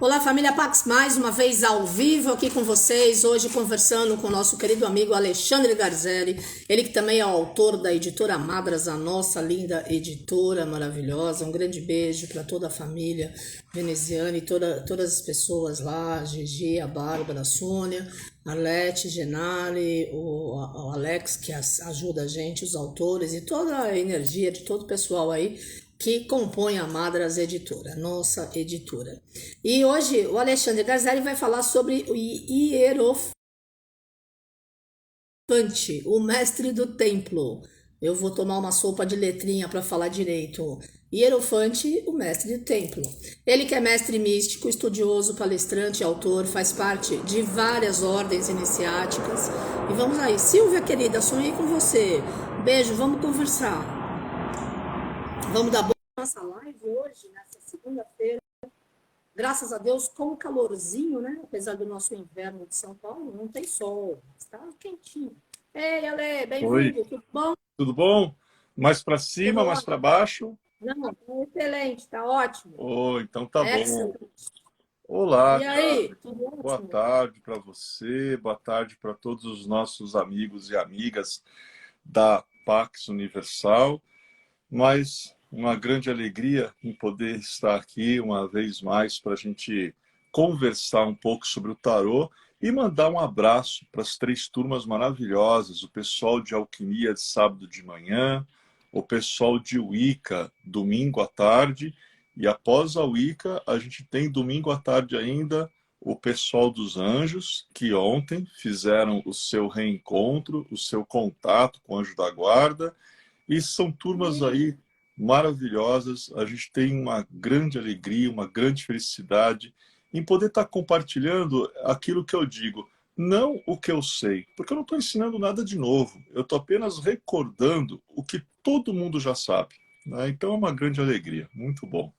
Olá, família Pax, mais uma vez ao vivo aqui com vocês, hoje conversando com o nosso querido amigo Alexandre Garzelli, ele que também é o autor da editora Madras, a nossa linda editora maravilhosa. Um grande beijo para toda a família veneziana e todas as pessoas lá, a Gigi, a Bárbara, a Sônia, a Arlete, Genari, o Alex que ajuda a gente, os autores e toda a energia de todo o pessoal aí que compõe a Madras Editora, nossa editora. E hoje o Alexandre Gazelli vai falar sobre o Hierofante, o mestre do templo. Eu vou tomar uma sopa de letrinha para falar direito. Hierofante, o mestre do templo. Ele que é mestre místico, estudioso, palestrante, autor, faz parte de várias ordens iniciáticas. E vamos aí, Silvia querida, sonhei com você. Beijo, vamos conversar. Vamos dar boa nossa live hoje, nessa segunda-feira. Graças a Deus, com calorzinho, né? Apesar do nosso inverno de São Paulo, não tem sol, está quentinho. Ei, Ale, Oi, bem-vindo, tudo bom? tudo bom? Mais para Tudo cima, mais para ótimo? baixo? Não, excelente, tá ótimo. Oh, então tá bom. Excellent. Olá, E cara. aí, tudo Boa ótimo? tarde para você, boa tarde para todos os nossos amigos e amigas da Pax Universal. Mas uma grande alegria em poder estar aqui uma vez mais para a gente conversar um pouco sobre o tarô e mandar um abraço para as três turmas maravilhosas, o pessoal de Alquimia de sábado de manhã, o pessoal de Wicca domingo à tarde, e após a Wicca a gente tem domingo à tarde ainda o pessoal dos Anjos, que ontem fizeram o seu reencontro, o seu contato com o Anjo da Guarda, e são turmas aí maravilhosas. A gente tem uma grande alegria, uma grande felicidade em poder estar compartilhando aquilo que eu digo. Não o que eu sei, porque eu não estou ensinando nada de novo. Eu estou apenas recordando o que todo mundo já sabe, né? Então é uma grande alegria. Muito bom.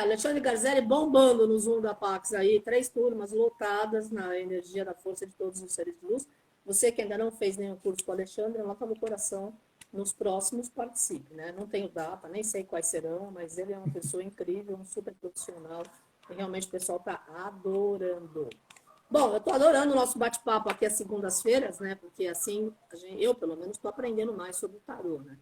Alexandre Garzelli bombando no Zoom da Pax aí, três turmas lotadas na energia da força de todos os seres de luz. Você que ainda não fez nenhum curso com o Alexandre, lá no coração, nos próximos participe, né? Não tenho data, nem sei quais serão, mas ele é uma pessoa incrível, um super profissional, e realmente o pessoal está adorando. Bom, eu estou adorando o nosso bate-papo aqui às segundas-feiras, né? Porque assim, eu pelo menos estou aprendendo mais sobre o tarô, né?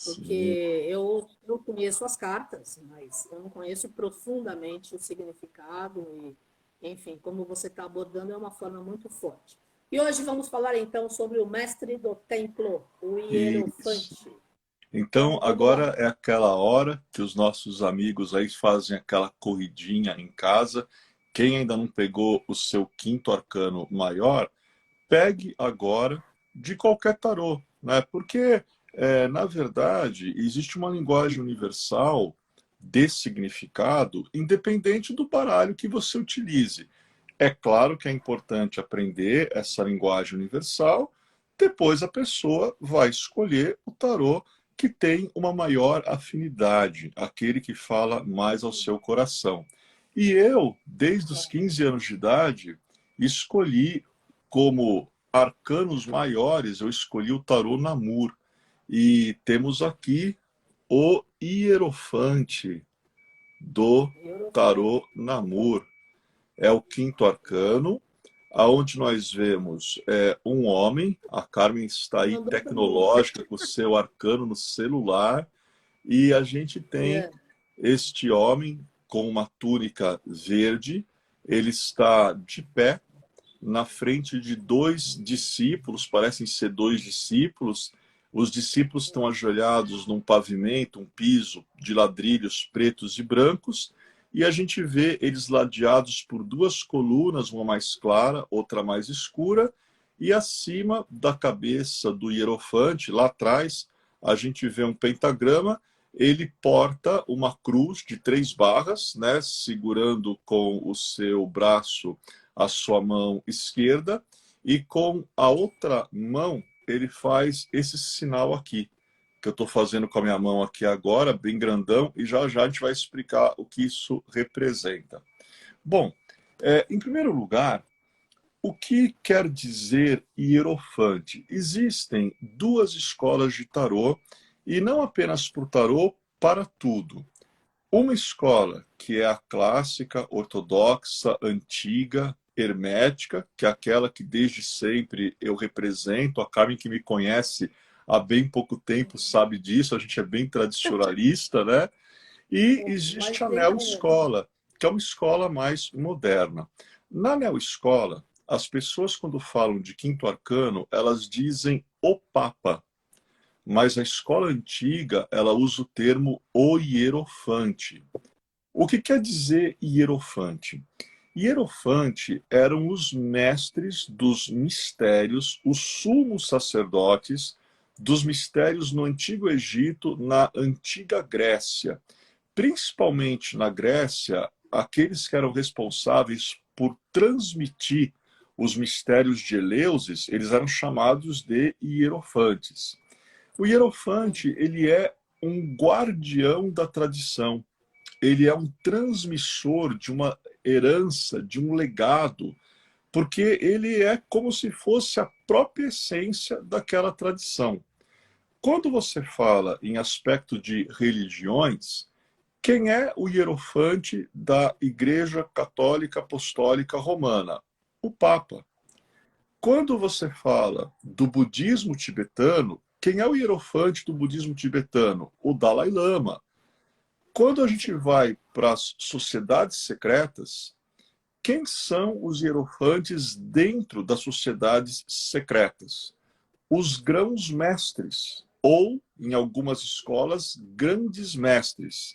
Porque Sim. eu conheço as cartas, mas eu não conheço profundamente o significado e, enfim, como você está abordando é uma forma muito forte. E hoje vamos falar então sobre o mestre do templo, o Isso. Hierofante. Então, Vamos lá. agora é aquela hora que os nossos amigos aí fazem aquela corridinha em casa. Quem ainda não pegou o seu quinto arcano maior, pegue agora de qualquer tarô, né? Porque, na verdade, existe uma linguagem universal de significado, independente do baralho que você utilize. É claro que é importante aprender essa linguagem universal, depois a pessoa vai escolher o tarô que tem uma maior afinidade, aquele que fala mais ao seu coração. E eu, desde os 15 anos de idade, escolhi como arcanos maiores, eu escolhi o tarô Namur. E temos aqui o Hierofante do Hierofante. tarô Namur. É o quinto arcano, aonde nós vemos um homem, a Carmen está aí Mandou para mim. tecnológica com o seu arcano no celular, e a gente tem É. este homem com uma túnica verde, ele está de pé na frente de dois discípulos, parecem ser dois discípulos. Os discípulos estão ajoelhados num pavimento, um piso de ladrilhos pretos e brancos, e a gente vê eles ladeados por duas colunas, uma mais clara, outra mais escura, e acima da cabeça do hierofante, lá atrás, a gente vê um pentagrama. Ele porta uma cruz de 3 barras, né, segurando com o seu braço a sua mão esquerda, e com a outra mão ele faz esse sinal aqui, que eu estou fazendo com a minha mão aqui agora, bem grandão, e já já a gente vai explicar o que isso representa. Bom, em primeiro lugar, o que quer dizer hierofante? Existem duas escolas de tarô, e não apenas para o tarô, para tudo. Uma escola que é a clássica, ortodoxa, antiga, hermética, que é aquela que desde sempre eu represento. A Carmen, que me conhece há bem pouco tempo, sabe disso. A gente é bem tradicionalista, né? E existe a neo-escola, que é uma escola mais moderna. Na neo-escola, as pessoas, quando falam de quinto arcano, elas dizem o Papa. Mas a escola antiga, ela usa o termo o hierofante. O que quer dizer hierofante? Hierofante eram os mestres dos mistérios, os sumos sacerdotes dos mistérios no Antigo Egito, na Antiga Grécia. Principalmente na Grécia, aqueles que eram responsáveis por transmitir os mistérios de Eleusis, eles eram chamados de hierofantes. O hierofante, ele é um guardião da tradição. Ele é um transmissor de uma herança, de um legado, porque ele é como se fosse a própria essência daquela tradição. Quando você fala em aspecto de religiões, quem é o hierofante da Igreja Católica Apostólica Romana? O Papa. Quando você fala do budismo tibetano, quem é o hierofante do budismo tibetano? O Dalai Lama. Quando a gente vai para as sociedades secretas, quem são os hierofantes dentro das sociedades secretas? Os grãos-mestres, ou, em algumas escolas, grandes mestres.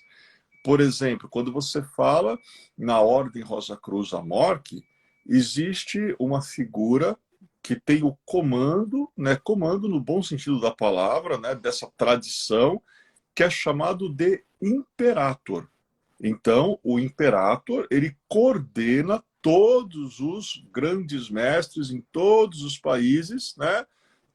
Por exemplo, quando você fala na Ordem Rosa Cruz Amorque, existe uma figura que tem o comando, né, comando no bom sentido da palavra, né, dessa tradição, que é chamado de imperator. Então, o imperator, ele coordena todos os grandes mestres em todos os países, né?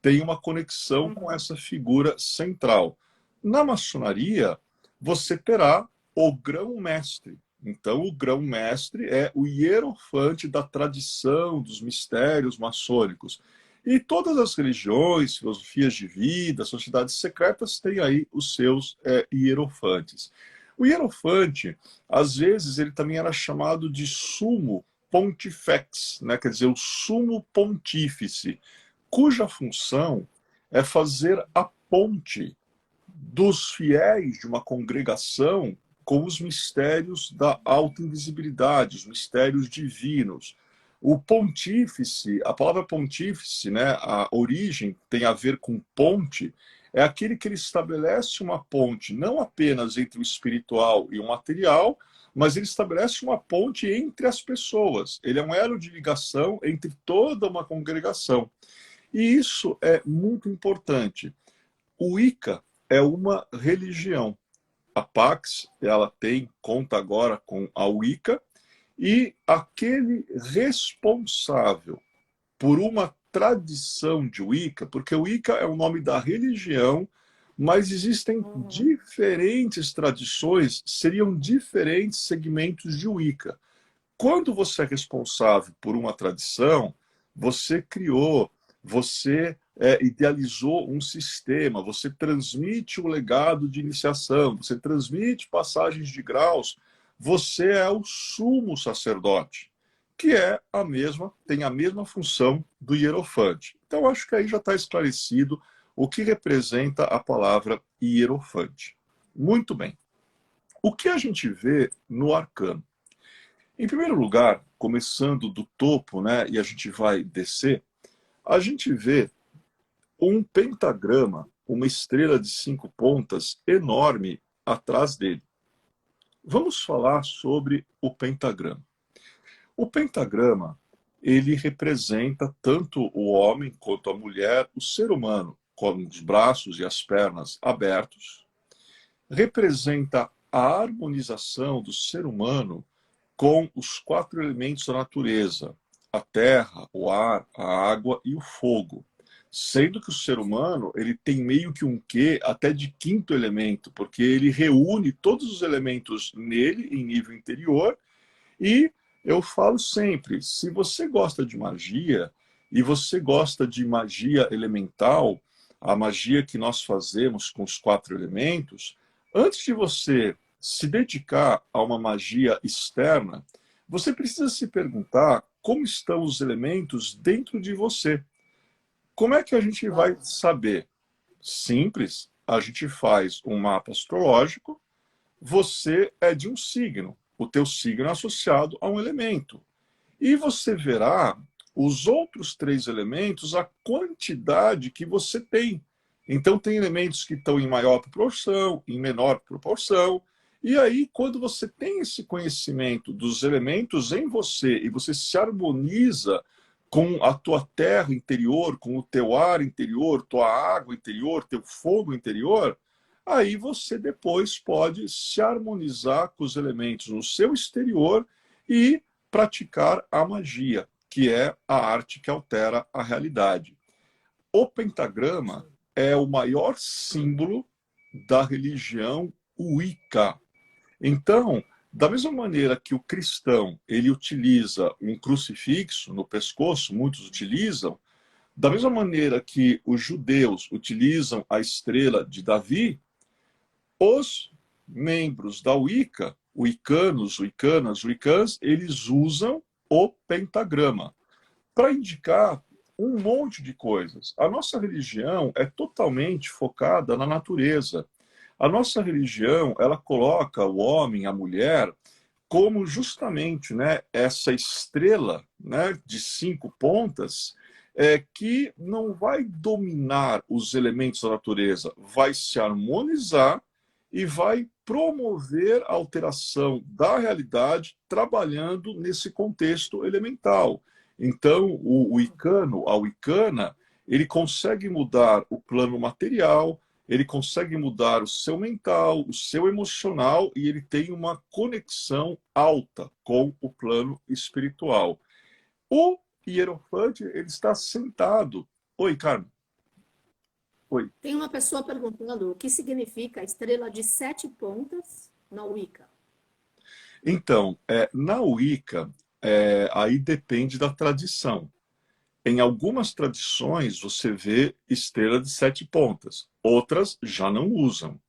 Tem uma conexão com essa figura central. Na maçonaria, você terá o grão-mestre. Então, o grão-mestre é o hierofante da tradição, dos mistérios maçônicos. E todas as religiões, filosofias de vida, sociedades secretas têm aí os seus hierofantes. O hierofante, às vezes, ele também era chamado de sumo pontifex, né? Quer dizer, o sumo pontífice, cuja função é fazer a ponte dos fiéis de uma congregação com os mistérios da alta invisibilidade, os mistérios divinos. O pontífice, a palavra pontífice, né, a origem tem a ver com ponte, é aquele que ele estabelece uma ponte não apenas entre o espiritual e o material, mas ele estabelece uma ponte entre as pessoas. Ele é um elo de ligação entre toda uma congregação. E isso é muito importante. O Wicca é uma religião. A Pax, ela conta agora com a Wicca, e aquele responsável por uma tradição de Wicca, porque o Wicca é o nome da religião, mas existem diferentes tradições, seriam diferentes segmentos de Wicca. Quando você é responsável por uma tradição, você criou, você idealizou um sistema, você transmite o legado de iniciação, você transmite passagens de graus, você é o sumo sacerdote, que tem a mesma função do hierofante. Então, acho que aí já está esclarecido o que representa a palavra hierofante. Muito bem. O que a gente vê no arcano? Em primeiro lugar, começando do topo, né, e a gente vai descer, a gente vê um pentagrama, uma estrela de 5 pontas enorme atrás dele. Vamos falar sobre o pentagrama. O pentagrama, ele representa tanto o homem quanto a mulher, o ser humano, com os braços e as pernas abertos, representa a harmonização do ser humano com os 4 elementos da natureza, a terra, o ar, a água e o fogo. Sendo que o ser humano ele tem meio que um quê até de 5º elemento, porque ele reúne todos os elementos nele, em nível interior, e eu falo sempre, se você gosta de magia, e você gosta de magia elemental, a magia que nós fazemos com os 4 elementos, antes de você se dedicar a uma magia externa, você precisa se perguntar como estão os elementos dentro de você. Como é que a gente vai Claro. saber? Simples, a gente faz um mapa astrológico, você é de um signo, o teu signo é associado a um elemento. E você verá os outros 3 elementos, a quantidade que você tem. Então, tem elementos que estão em maior proporção, em menor proporção. E aí, quando você tem esse conhecimento dos elementos em você e você se harmoniza com a tua terra interior, com o teu ar interior, tua água interior, teu fogo interior, aí você depois pode se harmonizar com os elementos no seu exterior e praticar a magia, que é a arte que altera a realidade. O pentagrama é o maior símbolo da religião Wicca. Então, da mesma maneira que o cristão ele utiliza um crucifixo no pescoço, muitos utilizam, da mesma maneira que os judeus utilizam a estrela de Davi, os membros da Wicca, wiccanos, wiccanas, wiccans, eles usam o pentagrama para indicar um monte de coisas. A nossa religião é totalmente focada na natureza. A nossa religião, ela coloca o homem, a mulher, como justamente, né, essa estrela, né, de 5 pontas, que não vai dominar os elementos da natureza, vai se harmonizar e vai promover a alteração da realidade trabalhando nesse contexto elemental. Então, o wicano, a wicana, ele consegue mudar o plano material, ele consegue mudar o seu mental, o seu emocional, e ele tem uma conexão alta com o plano espiritual. O hierofante, ele está sentado. Oi, Carmen. Oi. Tem uma pessoa perguntando o que significa a estrela de 7 pontas na Wicca. Então, na Wicca, aí depende da tradição. Em algumas tradições, você vê estrela de 7 pontas. Outras já não usam.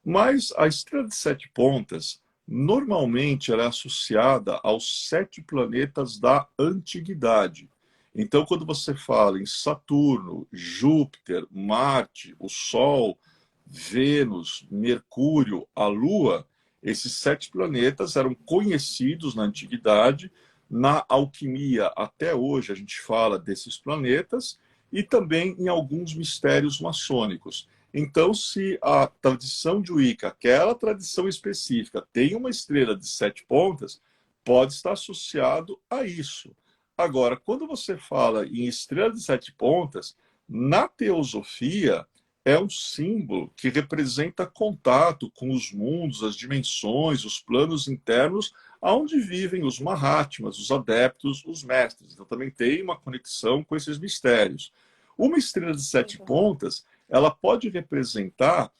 Mas a estrela de 7 pontas, normalmente ela é associada aos 7 planetas da antiguidade. Então, quando você fala em Saturno, Júpiter, Marte, o Sol, Vênus, Mercúrio, a Lua, esses 7 planetas eram conhecidos na antiguidade. Na alquimia, até hoje, a gente fala desses planetas e também em alguns mistérios maçônicos. Então, se a tradição de Wicca, aquela tradição específica, tem uma estrela de 7 pontas, pode estar associado a isso. Agora, quando você fala em estrela de 7 pontas, na teosofia, é um símbolo que representa contato com os mundos, as dimensões, os planos internos, onde vivem os Mahatmas, os adeptos, os mestres. Então, também tem uma conexão com esses mistérios. Uma estrela de 7 pontas, ela pode representar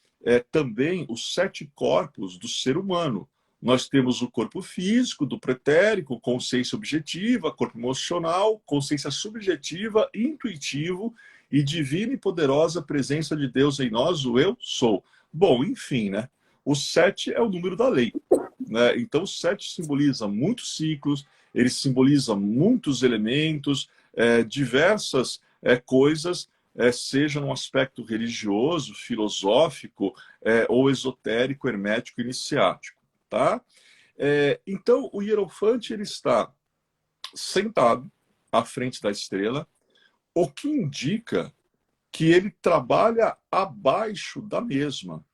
também os 7 corpos do ser humano. Nós temos o corpo físico, do pretérico, consciência objetiva, corpo emocional, consciência subjetiva, intuitivo e divina e poderosa presença de Deus em nós, o eu sou. Bom, enfim, né? O 7 é o número da lei. Né? Então, o 7 simboliza muitos ciclos, ele simboliza muitos elementos, diversas coisas, seja no aspecto religioso, filosófico, ou esotérico, hermético, iniciático. Tá? Então, o hierofante ele está sentado à frente da estrela, o que indica que ele trabalha abaixo da mesma.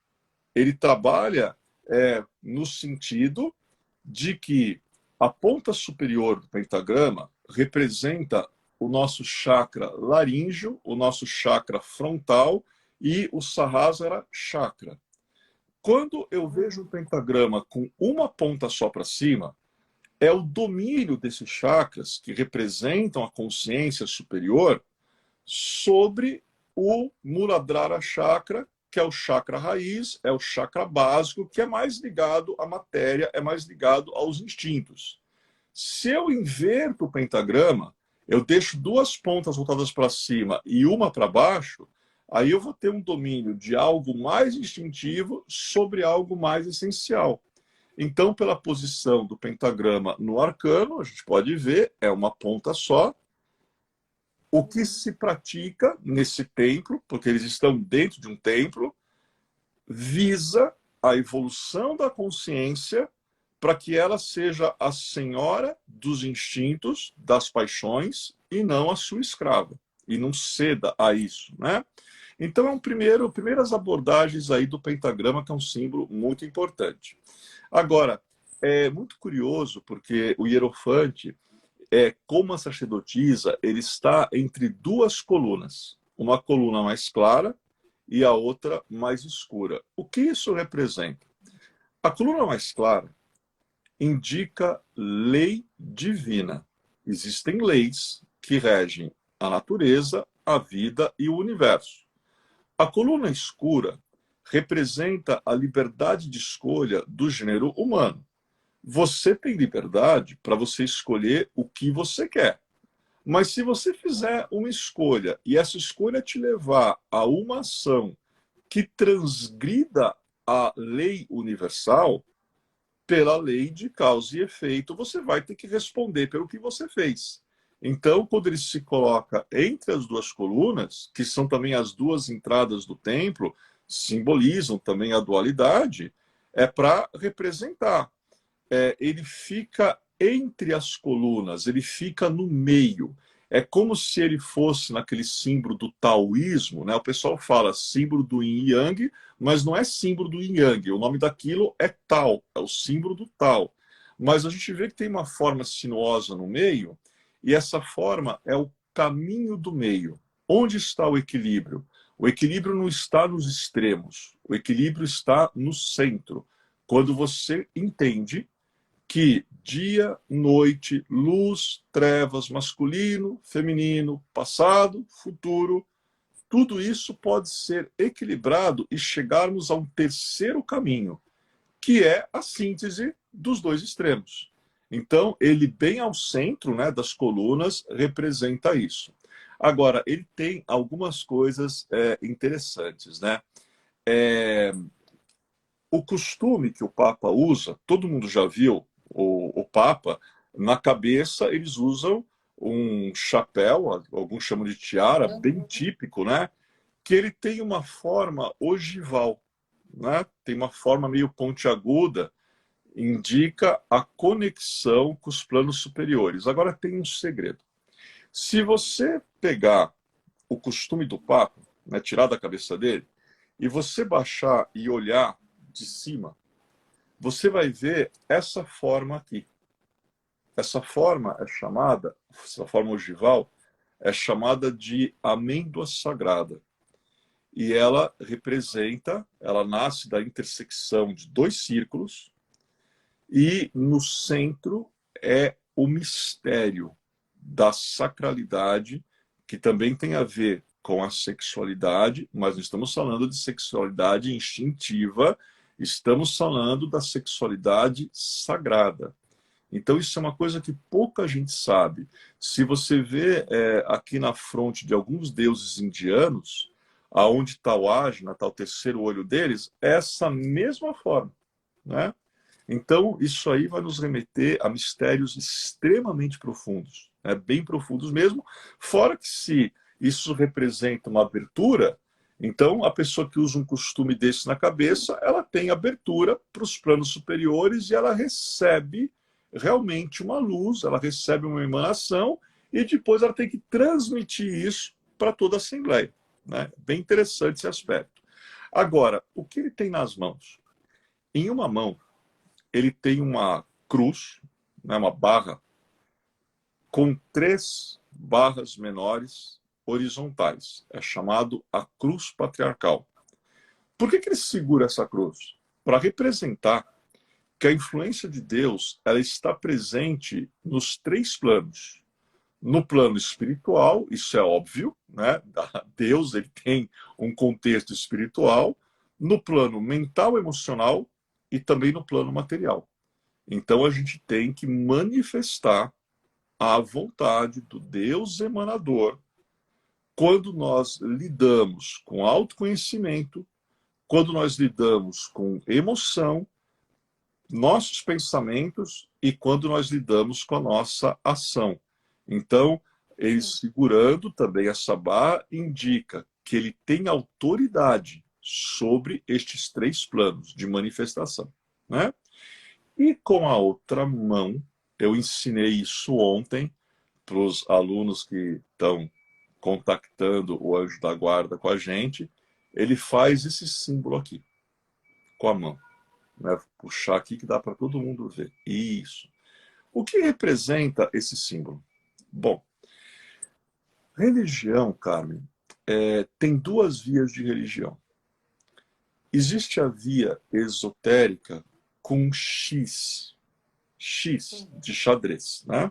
Ele trabalha no sentido de que a ponta superior do pentagrama representa o nosso chakra laríngeo, o nosso chakra frontal e o Sahasrara chakra. Quando eu vejo um pentagrama com uma ponta só para cima, é o domínio desses chakras, que representam a consciência superior, sobre o Muladhara chakra, que é o chakra raiz, é o chakra básico, que é mais ligado à matéria, é mais ligado aos instintos. Se eu inverto o pentagrama, eu deixo 2 pontas voltadas para cima e uma para baixo, aí eu vou ter um domínio de algo mais instintivo sobre algo mais essencial. Então, pela posição do pentagrama no arcano, a gente pode ver, é uma ponta só. O que se pratica nesse templo, porque eles estão dentro de um templo, visa a evolução da consciência para que ela seja a senhora dos instintos, das paixões, e não a sua escrava, e não ceda a isso, né? Então, primeiras abordagens aí do pentagrama, que é um símbolo muito importante. Agora, é muito curioso, porque o hierofante, como a sacerdotisa, ele está entre duas colunas. Uma coluna mais clara e a outra mais escura. O que isso representa? A coluna mais clara indica lei divina. Existem leis que regem a natureza, a vida e o universo. A coluna escura representa a liberdade de escolha do gênero humano. Você tem liberdade para você escolher o que você quer. Mas se você fizer uma escolha e essa escolha te levar a uma ação que transgrida a lei universal, pela lei de causa e efeito, você vai ter que responder pelo que você fez. Então, quando ele se coloca entre as duas colunas, que são também as duas entradas do templo, simbolizam também a dualidade, é para representar. Ele fica entre as colunas, ele fica no meio. É como se ele fosse naquele símbolo do taoísmo, né? O pessoal fala símbolo do yin yang, mas não é símbolo do yin yang. O nome daquilo é Tao, é o símbolo do Tao. Mas a gente vê que tem uma forma sinuosa no meio, e essa forma é o caminho do meio. Onde está o equilíbrio? O equilíbrio não está nos extremos, o equilíbrio está no centro. Quando você entende que dia, noite, luz, trevas, masculino, feminino, passado, futuro, tudo isso pode ser equilibrado e chegarmos a um terceiro caminho, que é a síntese dos dois extremos. Então, ele bem ao centro, né, das colunas representa isso. Agora, ele tem algumas coisas interessantes, né? O costume que o Papa usa, todo mundo já viu o Papa, na cabeça eles usam um chapéu, alguns chamam de tiara, bem típico, né? Que ele tem uma forma ogival, né? Tem uma forma meio pontiaguda, indica a conexão com os planos superiores. Agora tem um segredo. Se você pegar o costume do Papa, né, tirar da cabeça dele, e você baixar e olhar de cima, você vai ver essa forma aqui. Essa forma essa forma ogival, é chamada de amêndoa sagrada. E ela nasce da intersecção de dois círculos, e no centro é o mistério da sacralidade, que também tem a ver com a sexualidade, mas não estamos falando de sexualidade instintiva, estamos falando da sexualidade sagrada. Então, isso é uma coisa que pouca gente sabe. Se você vê aqui na fronte de alguns deuses indianos, aonde está o Ajna, está o terceiro olho deles, é essa mesma forma, né? Então, isso aí vai nos remeter a mistérios extremamente profundos, né? Bem profundos mesmo, fora que se isso representa uma abertura, então a pessoa que usa um costume desse na cabeça, ela tem abertura para os planos superiores e ela recebe realmente uma luz, ela recebe uma emanação e depois ela tem que transmitir isso para toda a Assembleia, né? Bem interessante esse aspecto. Agora, o que ele tem nas mãos? Em uma mão, ele tem uma cruz, né, uma barra, com 3 barras menores horizontais. É chamado a cruz patriarcal. Por que ele segura essa cruz? Para representar que a influência de Deus, ela está presente nos 3 planos. No plano espiritual, isso é óbvio, né? Deus, ele tem um contexto espiritual. No plano mental, emocional e também no plano material. Então a gente tem que manifestar a vontade do Deus emanador quando nós lidamos com autoconhecimento, quando nós lidamos com emoção, nossos pensamentos e quando nós lidamos com a nossa ação. Então, ele segurando também essa barra indica que ele tem autoridade sobre estes três planos de manifestação, né? E com a outra mão, eu ensinei isso ontem para os alunos que estão contactando o anjo da guarda com a gente. Ele faz esse símbolo aqui, com a mão. Né? Puxar aqui que dá para todo mundo ver. Isso. O que representa esse símbolo? Bom, religião, Carmen, tem duas vias de religião. Existe a via esotérica com X de xadrez, né?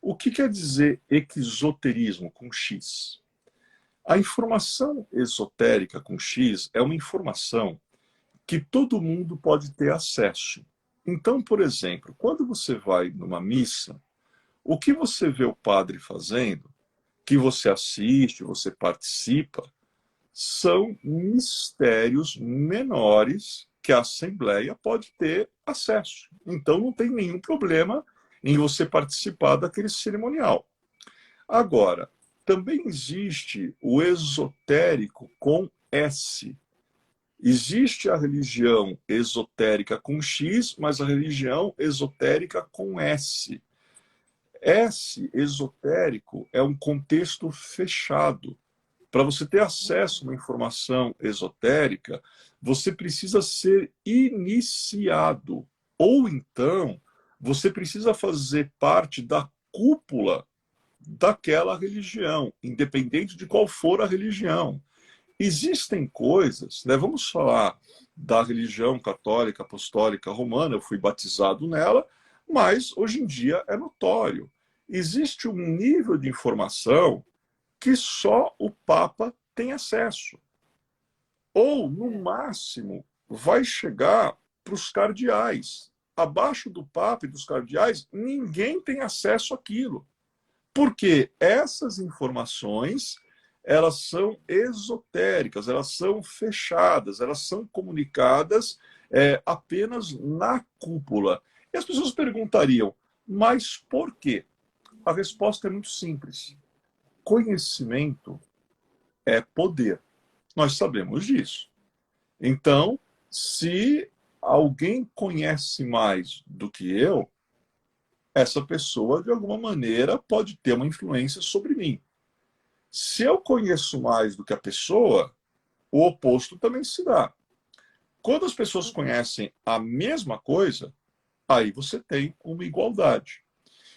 O que quer dizer exoterismo com X? A informação esotérica com X é uma informação que todo mundo pode ter acesso. Então, por exemplo, quando você vai numa missa, o que você vê o padre fazendo, que você assiste, você participa, são mistérios menores que a Assembleia pode ter acesso. Então, não tem nenhum problema em você participar daquele cerimonial. Agora, também existe o esotérico com S. Existe a religião esotérica com X, mas a religião esotérica com S. S esotérico é um contexto fechado. Para você ter acesso a uma informação esotérica, você precisa ser iniciado. Ou então, você precisa fazer parte da cúpula daquela religião, independente de qual for a religião. Existem coisas, né? Vamos falar da religião católica, apostólica, romana, eu fui batizado nela, mas hoje em dia é notório. Existe um nível de informação que só o Papa tem acesso. Ou, no máximo, vai chegar para os cardeais. Abaixo do Papa e dos cardeais, ninguém tem acesso àquilo. Porque essas informações, elas são esotéricas, elas são fechadas, elas são comunicadas apenas na cúpula. E as pessoas perguntariam, mas por quê? A resposta é muito simples. Conhecimento é poder. Nós sabemos disso. Então, se alguém conhece mais do que eu, essa pessoa, de alguma maneira, pode ter uma influência sobre mim. Se eu conheço mais do que a pessoa, o oposto também se dá. Quando as pessoas conhecem a mesma coisa, aí você tem uma igualdade.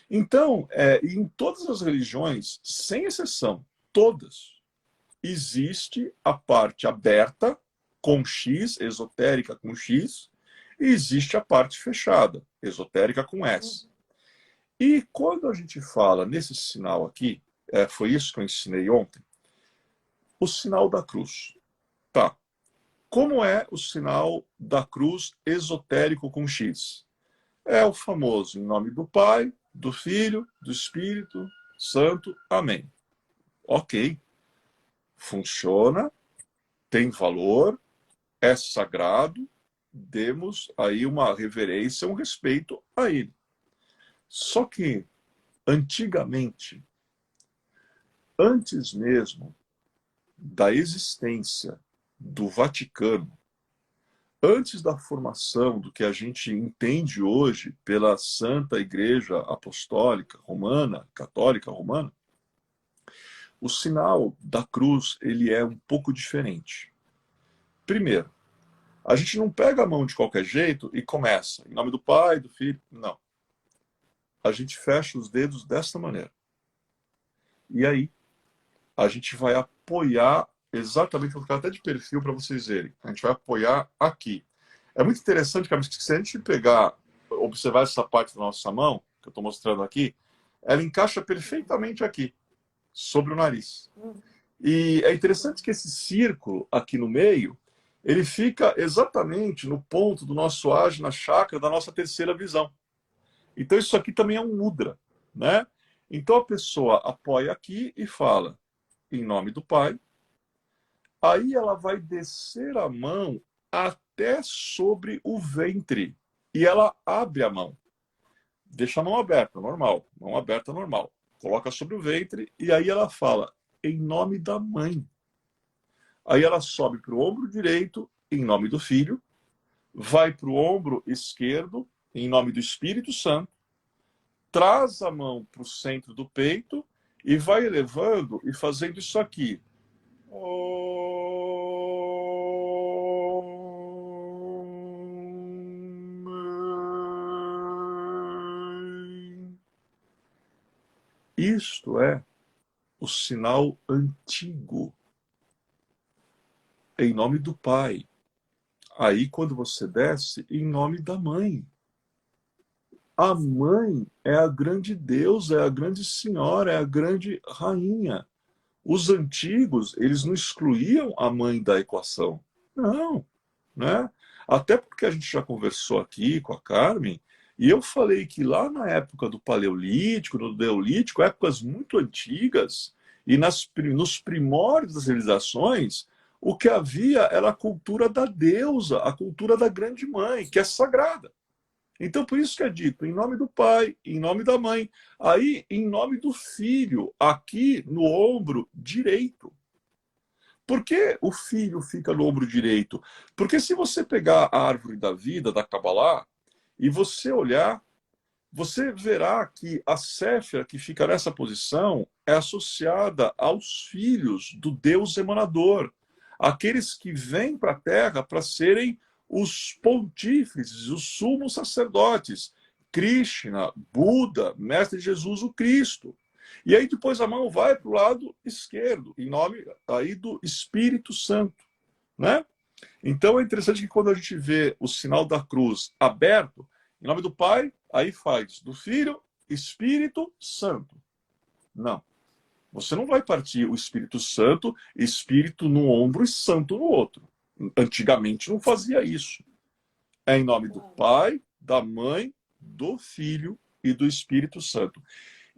Então, em todas as religiões, sem exceção, todas, existe a parte aberta, com X, esotérica com X, e existe a parte fechada, esotérica com S. E quando a gente fala nesse sinal aqui, foi isso que eu ensinei ontem, o sinal da cruz. Tá. Como é o sinal da cruz esotérico com X? É o famoso em nome do Pai, do Filho, do Espírito Santo. Amém. Ok. Funciona, tem valor, é sagrado, demos aí uma reverência, um respeito a ele. Só que, antigamente, antes mesmo da existência do Vaticano, antes da formação do que a gente entende hoje pela Santa Igreja Apostólica Romana, Católica Romana, o sinal da cruz ele é um pouco diferente. Primeiro, a gente não pega a mão de qualquer jeito e começa, em nome do Pai, do Filho, não. A gente fecha os dedos desta maneira. E aí, a gente vai apoiar exatamente, vou ficar até de perfil para vocês verem. A gente vai apoiar aqui. É muito interessante, cara, que se a gente pegar, observar essa parte da nossa mão, que eu estou mostrando aqui, ela encaixa perfeitamente aqui, sobre o nariz. E é interessante que esse círculo aqui no meio, ele fica exatamente no ponto do nosso ajna chakra, da nossa terceira visão. Então isso aqui também é um mudra, né? Então a pessoa apoia aqui e fala, em nome do Pai. Aí ela vai descer a mão até sobre o ventre. e ela abre a mão. Deixa a mão aberta, normal. Mão aberta, normal. Coloca sobre o ventre e aí ela fala, em nome da mãe. Aí ela sobe para o ombro direito, em nome do filho, vai para o ombro esquerdo, em nome do Espírito Santo, traz a mão para o centro do peito e vai elevando e fazendo isso aqui. Isto é o sinal antigo, em nome do Pai. Aí, quando você desce, em nome da mãe. A mãe é a grande deusa, é a grande senhora, é a grande rainha. Os antigos, eles não excluíam a mãe da equação. Não, né? Até porque a gente já conversou aqui com a Carmen, e eu falei que lá na época do Paleolítico, no Neolítico, épocas muito antigas, e nos primórdios das civilizações, o que havia era a cultura da deusa, a cultura da grande mãe, que é sagrada. Então, por isso que é dito, em nome do pai, em nome da mãe, aí em nome do filho, aqui no ombro direito. Por que o filho fica no ombro direito? Porque se você pegar a árvore da vida, da Kabbalah, e você olhar, você verá que a Séfira, que fica nessa posição, é associada aos filhos do Deus emanador, aqueles que vêm para a Terra para serem os pontífices, os sumos sacerdotes, Krishna, Buda, Mestre Jesus, o Cristo. E aí depois a mão vai para o lado esquerdo, em nome aí do Espírito Santo, né? Então é interessante que quando a gente vê o sinal da cruz aberto, em nome do Pai, aí faz do Filho, Espírito Santo. Não. Você não vai partir o Espírito Santo, Espírito no ombro e Santo no outro. Antigamente não fazia isso. É em nome do Pai, da Mãe, do Filho e do Espírito Santo.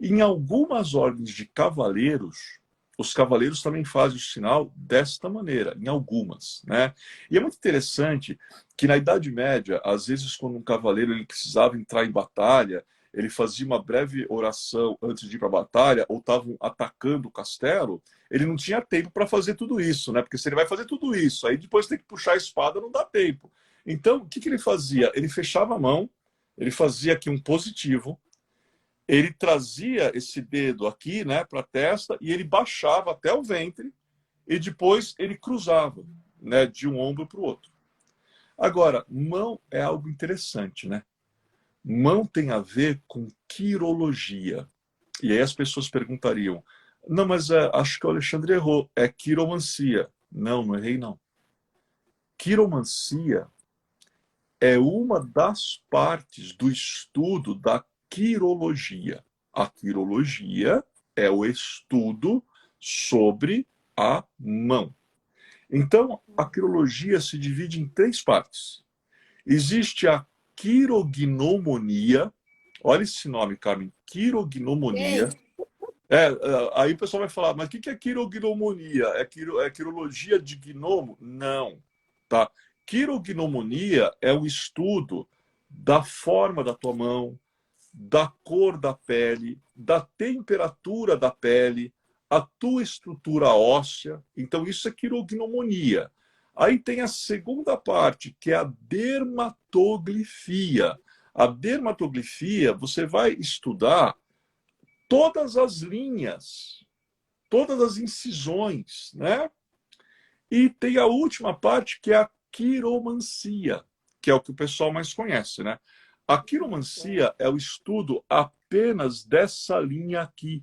Em algumas ordens de cavaleiros, os cavaleiros também fazem o sinal desta maneira, em algumas, né? E é muito interessante que na Idade Média, às vezes quando um cavaleiro ele precisava entrar em batalha, ele fazia uma breve oração antes de ir para a batalha, ou estavam atacando o castelo, ele não tinha tempo para fazer tudo isso, né? Porque se ele vai fazer tudo isso, aí depois tem que puxar a espada, não dá tempo. Então, o que ele fazia? Ele fechava a mão, ele fazia aqui um positivo, ele trazia esse dedo aqui, né, para a testa, e ele baixava até o ventre, e depois ele cruzava, né, de um ombro para o outro. Agora, mão é algo interessante, né? Mão tem a ver com quirologia. E aí as pessoas perguntariam, não, mas acho que o Alexandre errou, é quiromancia. Não, não errei não. Quiromancia é uma das partes do estudo da quirologia. A quirologia é o estudo sobre a mão. Então, a quirologia se divide em 3 partes. Existe a quirognomonia. Olha esse nome, Carmen. Quirognomonia. Aí o pessoal vai falar, mas o que é quirognomonia? É quirologia de gnomo? Não. Tá? Quirognomonia é o estudo da forma da tua mão, da cor da pele, da temperatura da pele, a tua estrutura óssea. Então, isso é quirognomonia. Aí tem a segunda parte, que é a dermatoglifia. A dermatoglifia, você vai estudar todas as linhas, todas as incisões, né? E tem a última parte, que é a quiromancia, que é o que o pessoal mais conhece, né? A quiromancia é o estudo apenas dessa linha aqui,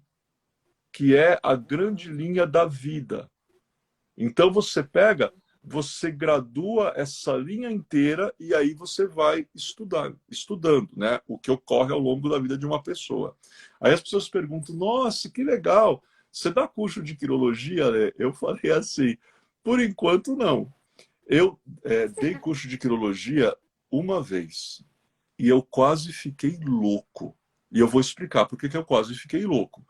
que é a grande linha da vida. Então você pega, você gradua essa linha inteira e aí você vai estudando, né, o que ocorre ao longo da vida de uma pessoa. Aí as pessoas perguntam, nossa, que legal, você dá curso de quirologia, né? Eu falei assim, por enquanto não. Eu dei curso de quirologia uma vez e eu quase fiquei louco. E eu vou explicar por que eu quase fiquei louco.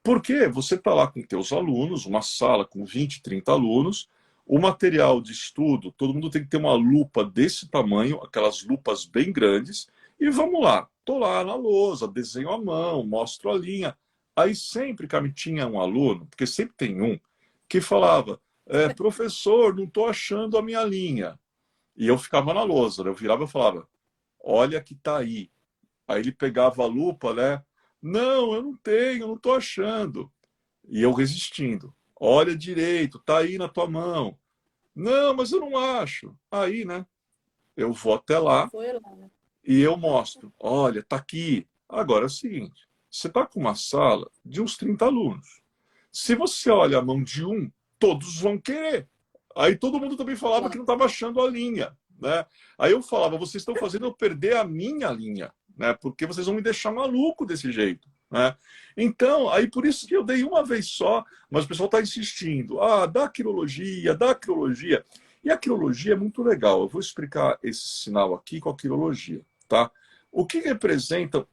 Porque você está lá com teus alunos, uma sala com 20, 30 alunos, O material de estudo, todo mundo tem que ter uma lupa desse tamanho, aquelas lupas bem grandes, e vamos lá. Estou lá na lousa, desenho à mão, mostro a linha. Aí sempre, Carmen, tinha um aluno, porque sempre tem um, que falava, professor, não estou achando a minha linha. E eu ficava na lousa, né? Eu virava e falava, olha que está aí. Aí ele pegava a lupa, né? Não, eu não tenho, não estou achando. E eu resistindo. Olha direito, está aí na tua mão. Não, mas eu não acho. Aí, né? Eu vou até lá Foi lá, né? e eu mostro. Olha, tá aqui. Agora é o seguinte: você está com uma sala de uns 30 alunos. Se você olha a mão de um, todos vão querer. Aí todo mundo também falava que Claro. não estava achando a linha, né? Aí eu falava, vocês estão fazendo eu perder a minha linha, né? Porque vocês vão me deixar maluco desse jeito, né? Então, aí por isso que eu dei uma vez só, mas o pessoal está insistindo. Ah, dá quirologia, dá quirologia. E a quirologia é muito legal. Eu vou explicar esse sinal aqui com a quirologia, tá? O que representa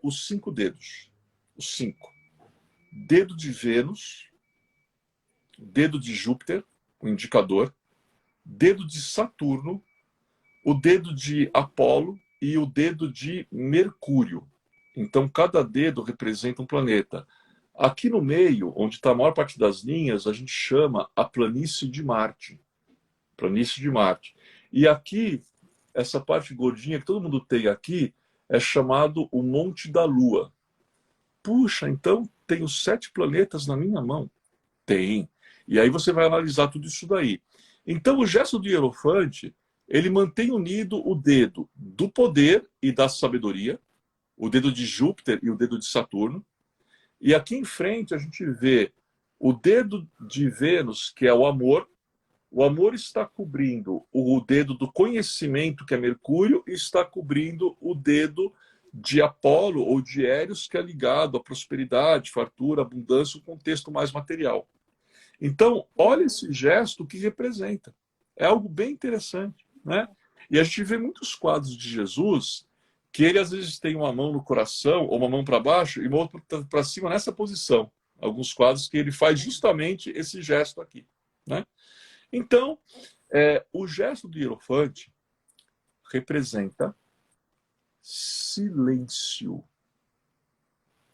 os 5 dedos? Os 5. Dedo de Vênus, dedo de Júpiter, o indicador, dedo de Saturno, o dedo de Apolo e o dedo de Mercúrio. Então, cada dedo representa um planeta. Aqui no meio, onde está a maior parte das linhas, a gente chama a planície de Marte. Planície de Marte. E aqui, essa parte gordinha que todo mundo tem aqui, é chamado o Monte da Lua. Puxa, então tem os 7 planetas na minha mão? Tem. E aí você vai analisar tudo isso daí. Então, o gesto do hierofante, ele mantém unido o dedo do poder e da sabedoria, o dedo de Júpiter e o dedo de Saturno. E aqui em frente a gente vê o dedo de Vênus, que é o amor. O amor está cobrindo o dedo do conhecimento, que é Mercúrio, e está cobrindo o dedo de Apolo ou de Hélios, que é ligado à prosperidade, fartura, abundância, um contexto mais material. Então, olha esse gesto que representa. É algo bem interessante, né? E a gente vê muitos quadros de Jesus que ele às vezes tem uma mão no coração ou uma mão para baixo e uma outra para cima nessa posição. Alguns quadros que ele faz justamente esse gesto aqui, né? Então, o gesto do hierofante representa silêncio.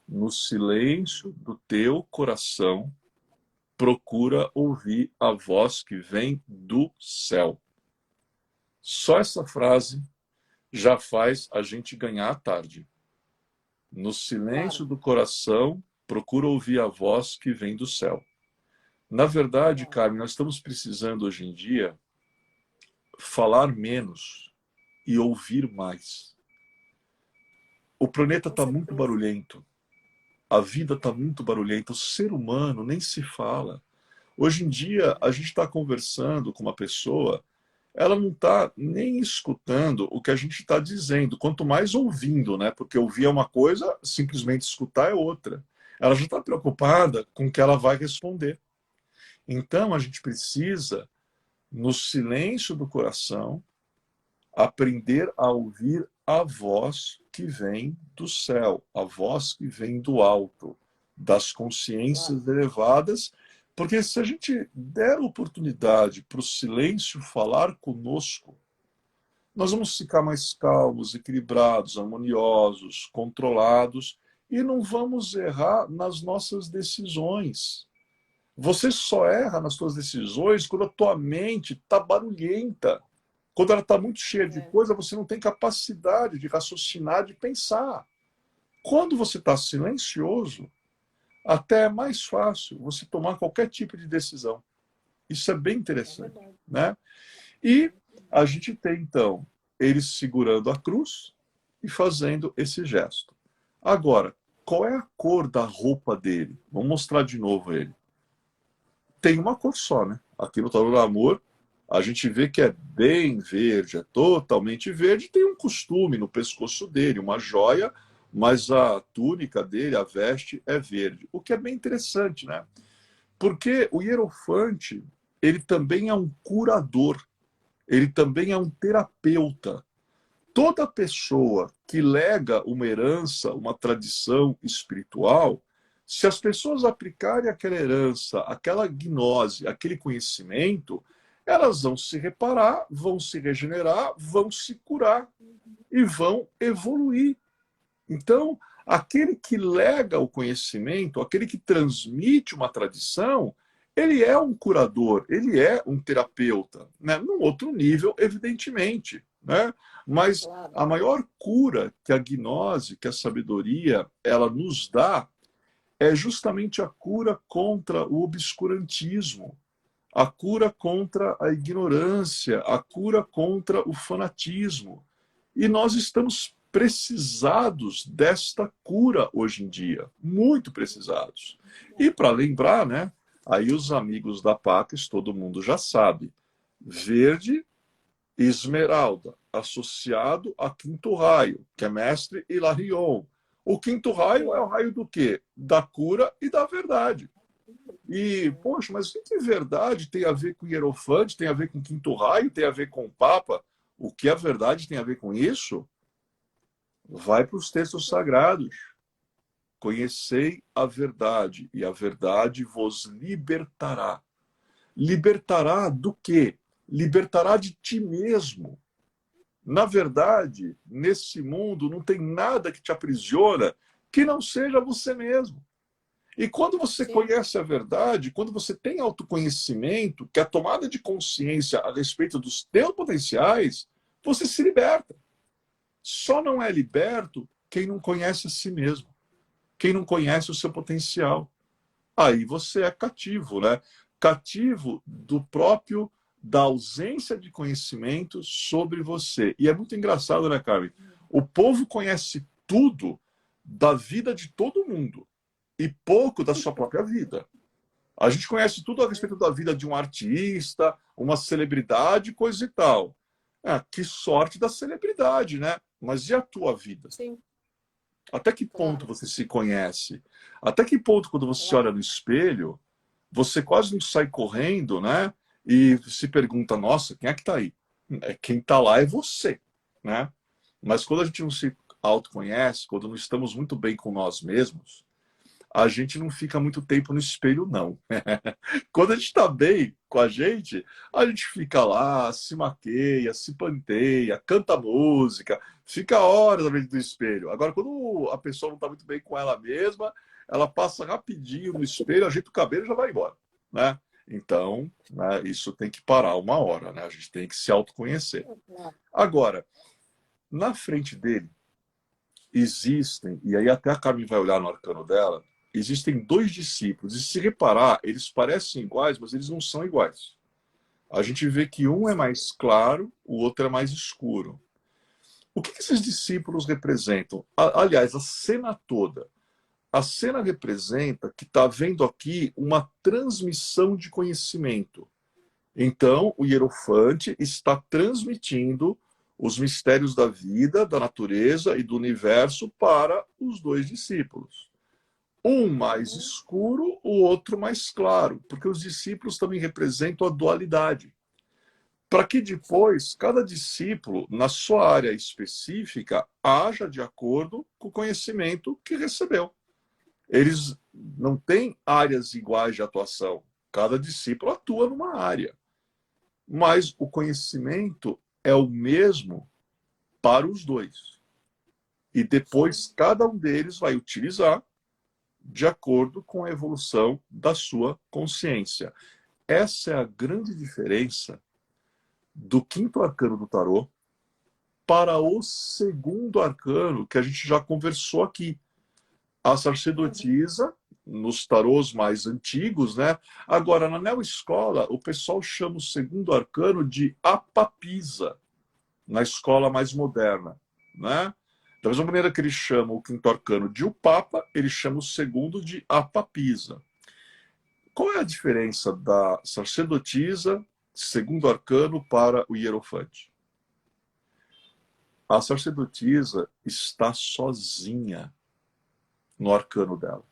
No silêncio do teu coração, procura ouvir a voz que vem do céu. Só essa frase já faz a gente ganhar a tarde. No silêncio do coração, procura ouvir a voz que vem do céu. Na verdade, Carmen, nós estamos precisando hoje em dia falar menos e ouvir mais. O planeta está muito barulhento. A vida está muito barulhenta. O ser humano nem se fala. Hoje em dia, a gente está conversando com uma pessoa, ela não está nem escutando o que a gente está dizendo, quanto mais ouvindo, né? Porque ouvir é uma coisa, simplesmente escutar é outra. Ela já está preocupada com o que ela vai responder. Então, a gente precisa, no silêncio do coração, aprender a ouvir a voz que vem do céu, a voz que vem do alto, das consciências elevadas, porque se a gente der oportunidade para o silêncio falar conosco, nós vamos ficar mais calmos, equilibrados, harmoniosos, controlados e não vamos errar nas nossas decisões. Você só erra nas suas decisões quando a tua mente está barulhenta. Quando ela está muito cheia de coisa, você não tem capacidade de raciocinar, de pensar. Quando você está silencioso, até é mais fácil você tomar qualquer tipo de decisão. Isso é bem interessante, né? E a gente tem, então, ele segurando a cruz e fazendo esse gesto. Agora, qual é a cor da roupa dele? Vamos mostrar de novo ele. Tem uma cor só, né? Aqui no Tarô do Amor, a gente vê que é bem verde, é totalmente verde. Tem um costume no pescoço dele, uma joia, mas a túnica dele, a veste, é verde. O que é bem interessante, né? Porque o hierofante, ele também é um curador, ele também é um terapeuta. Toda pessoa que lega uma herança, uma tradição espiritual, se as pessoas aplicarem aquela herança, aquela gnose, aquele conhecimento, elas vão se reparar, vão se regenerar, vão se curar e vão evoluir. Então, aquele que lega o conhecimento, aquele que transmite uma tradição, ele é um curador, ele é um terapeuta, né? Num outro nível, evidentemente, né? Mas a maior cura que a gnose, que a sabedoria, ela nos dá, é justamente a cura contra o obscurantismo, a cura contra a ignorância, a cura contra o fanatismo. E nós estamos precisados desta cura hoje em dia, muito precisados. E para lembrar, né, aí os amigos da Pax, todo mundo já sabe, verde e esmeralda, associado a quinto raio, que é mestre Hilarion. O quinto raio é o raio do quê? Da cura e da verdade. E, poxa, mas o que verdade tem a ver com hierofante, tem a ver com quinto raio, tem a ver com o Papa? O que a verdade tem a ver com isso? Vai para os textos sagrados. Conhecei a verdade, e a verdade vos libertará. Libertará do quê? Libertará de ti mesmo. Na verdade, nesse mundo não tem nada que te aprisiona que não seja você mesmo. E quando você conhece a verdade, quando você tem autoconhecimento, que é a tomada de consciência a respeito dos teus potenciais, você se liberta. Só não é liberto quem não conhece a si mesmo, quem não conhece o seu potencial. Aí você é cativo, né? Cativo da ausência de conhecimento sobre você. E é muito engraçado, né, Carmen? O povo conhece tudo da vida de todo mundo e pouco da sua própria vida. A gente conhece tudo a respeito da vida de um artista, uma celebridade, coisa e tal. Que sorte da celebridade, né? Mas e a tua vida? Sim. Até que ponto você se conhece? Até que ponto, quando você olha no espelho, você quase não sai correndo, né? E se pergunta, nossa, quem é que está aí? Quem está lá é você, né? Mas quando a gente não se autoconhece, quando não estamos muito bem com nós mesmos, a gente não fica muito tempo no espelho, não. Quando a gente está bem com a gente fica lá, se maqueia, se panteia, canta música, fica horas na frente do espelho. Agora, quando a pessoa não está muito bem com ela mesma, ela passa rapidinho no espelho, ajeita o cabelo e já vai embora, né? Então, né, isso tem que parar uma hora, né? A gente tem que se autoconhecer. Agora, na frente dele, existem, e aí até a Carmen vai olhar no arcano dela, existem dois discípulos, e se reparar, eles parecem iguais, mas eles não são iguais. A gente vê que um é mais claro, o outro é mais escuro. O que esses discípulos representam? Aliás, a cena toda. A cena representa que está havendo aqui uma transmissão de conhecimento. Então, o hierofante está transmitindo os mistérios da vida, da natureza e do universo para os dois discípulos. Um mais escuro, o outro mais claro, porque os discípulos também representam a dualidade. Para que depois cada discípulo, na sua área específica, haja de acordo com o conhecimento que recebeu. Eles não têm áreas iguais de atuação. Cada discípulo atua numa área. Mas o conhecimento é o mesmo para os dois. E depois cada um deles vai utilizar de acordo com a evolução da sua consciência. Essa é a grande diferença do quinto arcano do tarô para o segundo arcano, que a gente já conversou aqui. A sacerdotisa, nos tarôs mais antigos, né? Agora, na neoescola, o pessoal chama o segundo arcano de apapisa, na escola mais moderna, né? Da mesma maneira que ele chama o quinto arcano de o Papa, ele chama o segundo de apapisa. Qual é a diferença da sacerdotisa, segundo arcano, para o hierofante? A sacerdotisa está sozinha no arcano dela.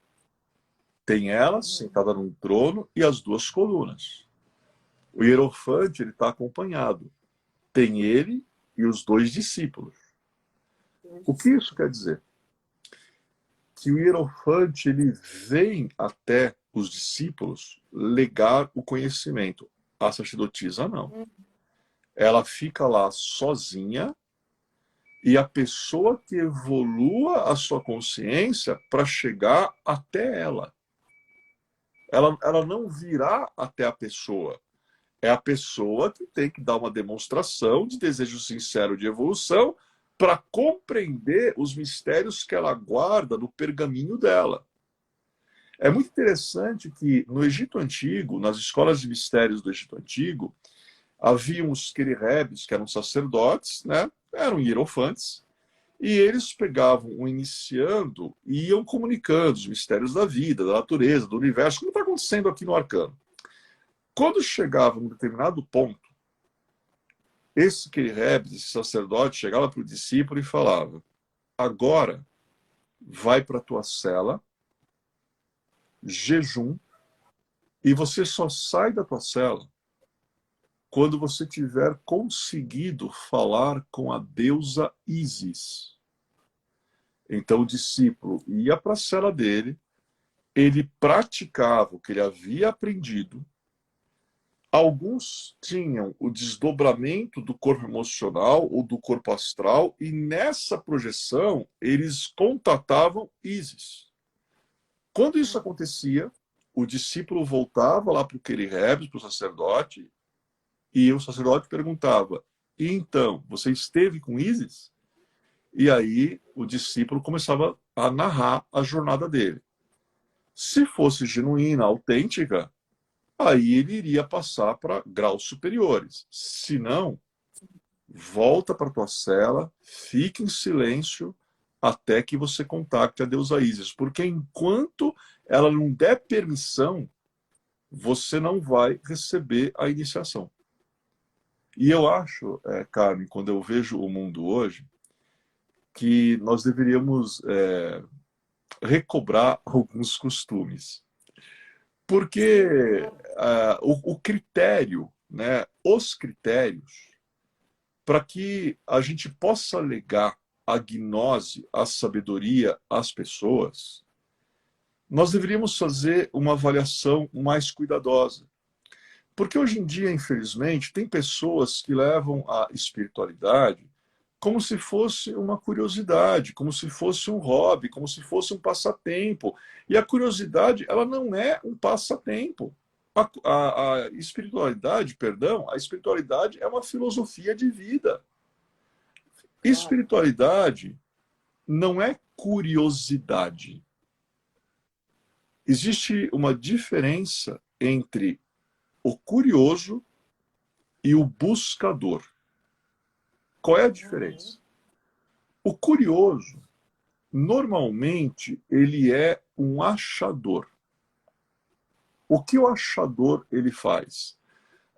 Tem ela sentada num trono e as duas colunas. O hierofante ele está acompanhado. Tem ele e os dois discípulos. O que isso quer dizer? Que o hierofante ele vem até os discípulos legar o conhecimento. A sacerdotisa não. Ela fica lá sozinha e a pessoa que evolua a sua consciência para chegar até ela. Ela não virá até a pessoa. É a pessoa que tem que dar uma demonstração de desejo sincero de evolução para compreender os mistérios que ela guarda no pergaminho dela. É muito interessante que no Egito Antigo, nas escolas de mistérios do Egito Antigo, haviam os querirebes, que eram sacerdotes, né? Eram hierofantes, e eles pegavam o iniciando e iam comunicando os mistérios da vida, da natureza, do universo, como está acontecendo aqui no Arcano. Quando chegava num determinado ponto, esse querirebes, esse sacerdote, chegava para o discípulo e falava: agora vai para a tua cela, jejum, e você só sai da tua cela quando você tiver conseguido falar com a deusa Ísis. Então o discípulo ia para a cela dele, ele praticava o que ele havia aprendido. Alguns tinham o desdobramento do corpo emocional ou do corpo astral, e nessa projeção eles contatavam Ísis. Quando isso acontecia, o discípulo voltava lá para o Querirebes, para o sacerdote, e o sacerdote perguntava: e então, você esteve com Ísis? E aí o discípulo começava a narrar a jornada dele. Se fosse genuína, autêntica, aí ele iria passar para graus superiores. Se não, volta para a tua cela, fique em silêncio até que você contacte a deusa Ísis. Porque enquanto ela não der permissão, você não vai receber a iniciação. E eu acho, Carmen, quando eu vejo o mundo hoje, que nós deveríamos recobrar alguns costumes. Porque o critério, né, os critérios, para que a gente possa legar a gnose, a sabedoria às pessoas, nós deveríamos fazer uma avaliação mais cuidadosa. Porque hoje em dia, infelizmente, tem pessoas que levam a espiritualidade como se fosse uma curiosidade, como se fosse um hobby, como se fosse um passatempo. E a curiosidade, ela não é um passatempo. A espiritualidade, perdão, a espiritualidade é uma filosofia de vida. Espiritualidade não é curiosidade. Existe uma diferença entre o curioso e o buscador. Qual é a diferença? O curioso, normalmente, ele é um achador. O que o achador ele faz?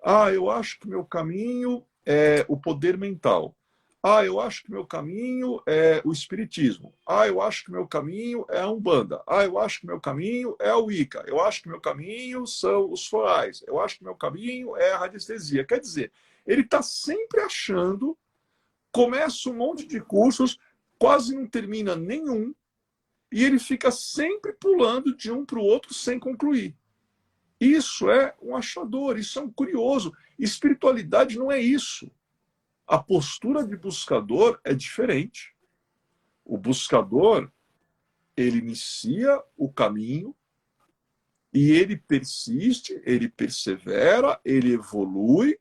Ah, eu acho que meu caminho é o poder mental. Ah, eu acho que meu caminho é o espiritismo. Ah, eu acho que meu caminho é a Umbanda. Ah, eu acho que meu caminho é a Wicca. Eu acho que meu caminho são os florais. Eu acho que meu caminho é a radiestesia. Quer dizer, ele está sempre achando, começa um monte de cursos, quase não termina nenhum, e ele fica sempre pulando de um para o outro sem concluir. Isso é um achador, isso é um curioso. Espiritualidade não é isso. A postura de buscador é diferente. O buscador, ele inicia o caminho e ele persiste, ele persevera, ele evolui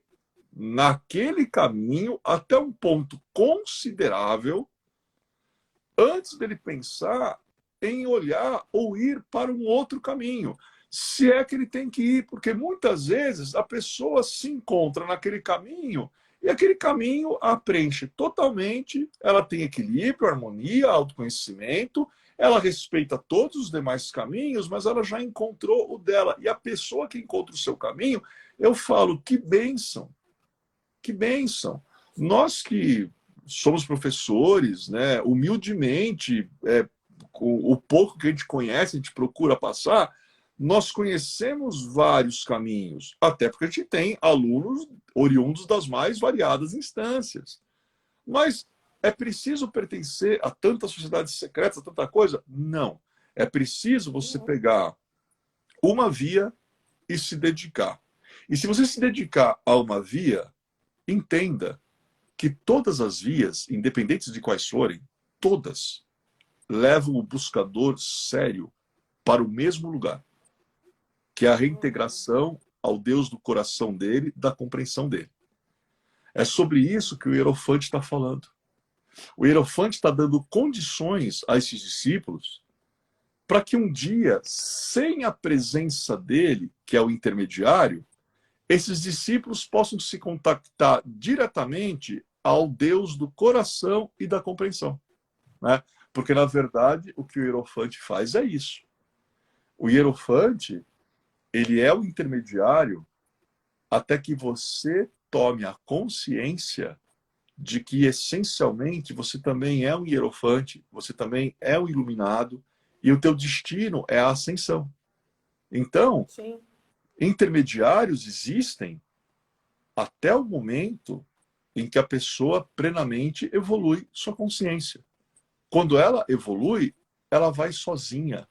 naquele caminho até um ponto considerável antes dele pensar em olhar ou ir para um outro caminho. Se é que ele tem que ir, porque muitas vezes a pessoa se encontra naquele caminho e aquele caminho a preenche totalmente, ela tem equilíbrio, harmonia, autoconhecimento, ela respeita todos os demais caminhos, mas ela já encontrou o dela. E a pessoa que encontra o seu caminho, eu falo, que bênção, que bênção. Nós que somos professores, né, humildemente, com o pouco que a gente conhece, a gente procura passar, nós conhecemos vários caminhos, até porque a gente tem alunos oriundos das mais variadas instâncias. Mas é preciso pertencer a tantas sociedades secretas, a tanta coisa? Não. É preciso você pegar uma via e se dedicar. E se você se dedicar a uma via, entenda que todas as vias, independentes de quais forem, todas levam o buscador sério para o mesmo lugar, que é a reintegração ao Deus do coração dele, da compreensão dele. É sobre isso que o Hierofante está falando. O Hierofante está dando condições a esses discípulos para que um dia, sem a presença dele, que é o intermediário, esses discípulos possam se contactar diretamente ao Deus do coração e da compreensão, né? Porque, na verdade, o que o Hierofante faz é isso. O Hierofante, ele é o intermediário até que você tome a consciência de que, essencialmente, você também é um hierofante, você também é um iluminado, e o teu destino é a ascensão. Então, Sim. intermediários existem até o momento em que a pessoa plenamente evolui sua consciência. Quando ela evolui, ela vai sozinha.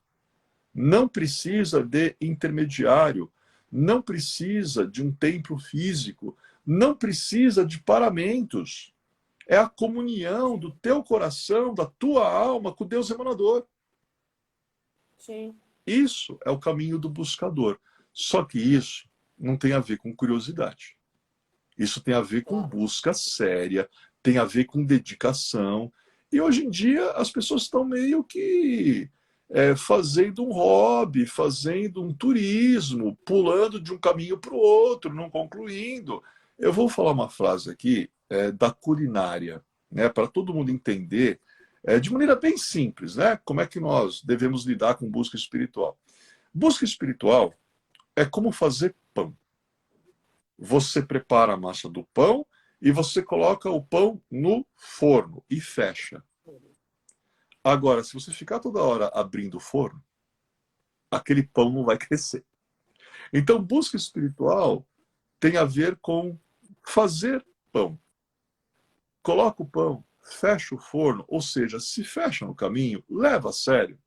Não precisa de intermediário, não precisa de um templo físico, não precisa de paramentos. É a comunhão do teu coração, da tua alma com o Deus emanador. Sim. Isso é o caminho do buscador. Só que isso não tem a ver com curiosidade. Isso tem a ver com Claro. busca séria, tem a ver com dedicação. E hoje em dia as pessoas estão meio que fazendo um hobby, fazendo um turismo, pulando de um caminho para o outro, não concluindo. Eu vou falar uma frase aqui da culinária, né, para todo mundo entender, de maneira bem simples, né, como é que nós devemos lidar com busca espiritual. Busca espiritual é como fazer pão. Você prepara a massa do pão e você coloca o pão no forno e fecha. Agora, se você ficar toda hora abrindo o forno, aquele pão não vai crescer. Então, busca espiritual tem a ver com fazer pão. Coloca o pão, fecha o forno, ou seja, se fecha no caminho, leva a sério,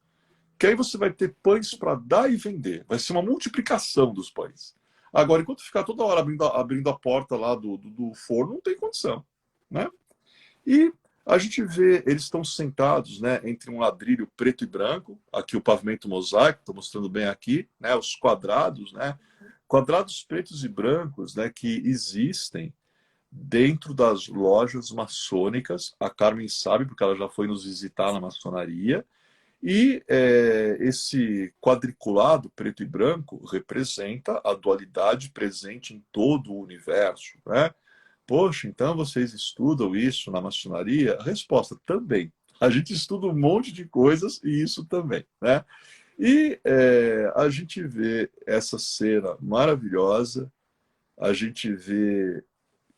que aí você vai ter pães para dar e vender. Vai ser uma multiplicação dos pães. Agora, enquanto ficar toda hora abrindo a porta lá do forno, não tem condição, né? E a gente vê, eles estão sentados, né, entre um ladrilho preto e branco, aqui o pavimento mosaico, estou mostrando bem aqui, né, os quadrados, né, quadrados pretos e brancos, né, que existem dentro das lojas maçônicas. A Carmen sabe, porque ela já foi nos visitar na maçonaria. E esse quadriculado preto e branco representa a dualidade presente em todo o universo, né? Poxa, então vocês estudam isso na maçonaria? A resposta, também. A gente estuda um monte de coisas e isso também, né? E a gente vê essa cena maravilhosa, a gente vê